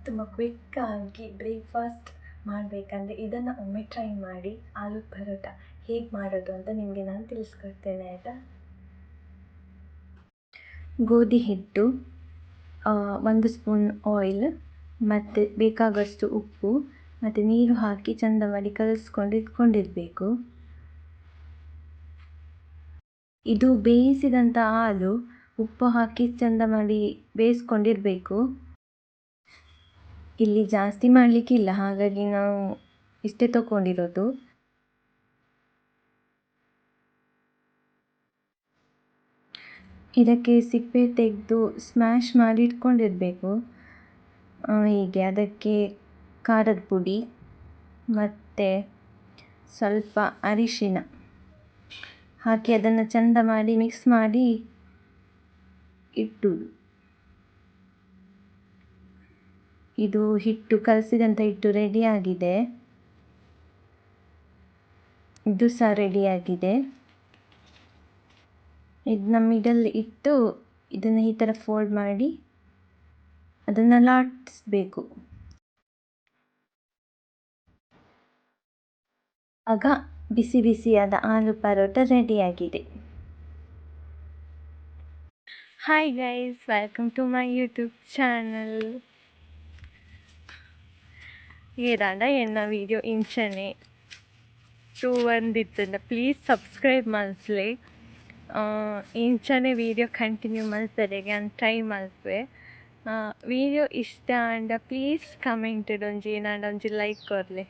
ತುಂಬ ಕ್ವಿಕ್ಕಾಗಿ ಬ್ರೇಕ್ಫಾಸ್ಟ್ ಮಾಡಬೇಕಂದ್ರೆ ಇದನ್ನು ಒಮ್ಮೆ ಟ್ರೈ ಮಾಡಿ. ಆಲೂ ಪರೋಟ ಹೇಗೆ ಮಾಡೋದು ಅಂತ ನಿಮಗೆ ನಾನು ತಿಳಿಸ್ಕೊಡ್ತೇನೆ, ಆಯಿತಾ? ಗೋಧಿ ಹಿಟ್ಟು, 1 ಸ್ಪೂನ್ ಆಯಿಲ್ ಮತ್ತು ಬೇಕಾಗುವಷ್ಟು ಉಪ್ಪು ಮತ್ತು ನೀರು ಹಾಕಿ ಚೆಂದ ಮಾಡಿ ಕಲಿಸ್ಕೊಂಡು ಇಟ್ಕೊಂಡಿರಬೇಕು. ಇದು ಬೇಯಿಸಿದಂಥ ಹಾಲು ಉಪ್ಪು ಹಾಕಿ ಚೆಂದ ಮಾಡಿ ಬೇಯಿಸ್ಕೊಂಡಿರಬೇಕು. ಇಲ್ಲಿ ಜಾಸ್ತಿ ಮಾಡಲಿಕ್ಕಿಲ್ಲ, ಹಾಗಾಗಿ ನಾವು ಇಷ್ಟೇ ತಗೊಂಡಿರೋದು. ಇದಕ್ಕೆ ಸಿಪ್ಪೆ ತೆಗೆದು ಸ್ಮ್ಯಾಶ್ ಮಾಡಿ ಇಟ್ಕೊಂಡಿರಬೇಕು. ಹೀಗೆ ಅದಕ್ಕೆ ಖಾರದ ಪುಡಿ ಮತ್ತು ಸ್ವಲ್ಪ ಅರಿಶಿನ ಹಾಕಿ ಅದನ್ನು ಚೆಂದ ಮಾಡಿ ಮಿಕ್ಸ್ ಮಾಡಿ ಇಟ್ಟುದು. ಇದು ಹಿಟ್ಟು, ಕಲಸಿದಂಥ ಹಿಟ್ಟು ರೆಡಿಯಾಗಿದೆ. ಇದು ಸಹ ರೆಡಿಯಾಗಿದೆ. ಇದನ್ನ ಮಿಡಲ್ ಇಟ್ಟು ಇದನ್ನು ಈ ಥರ ಫೋಲ್ಡ್ ಮಾಡಿ ಅದನ್ನು ಲಾಟಿಸ್ಬೇಕು. ಆಗ ಬಿಸಿ ಬಿಸಿಯಾದ ಆಲೂ ಪರೋಟ ರೆಡಿಯಾಗಿದೆ. Hi guys, welcome to my YouTube channel. ಏದಾಂಡ ಎನ್ನ ವೀಡಿಯೋ ಇಂಚನೆ ಟೂ ಒಂದಿತ್ತಂಡ ಪ್ಲೀಸ್ ಸಬ್ಸ್ಕ್ರೈಬ್ ಮಲ್ಸ್ಲೆ. ಇಂಚನೆ ವೀಡಿಯೋ ಕಂಟಿನ್ಯೂ ಮಲ್ಪೆರೆಗೆ ನಾನು ಟ್ರೈ ಮಲ್ಪೆ. ವೀಡಿಯೋ ಇಷ್ಟ ಅಂಡ ಪ್ಲೀಸ್ ಕಮೆಂಟೆಡ್ ಒಂಜಿ ಏನಾಂಡ ಒಂಜಿ ಲೈಕ್ ಕೊರ್ಲೆ.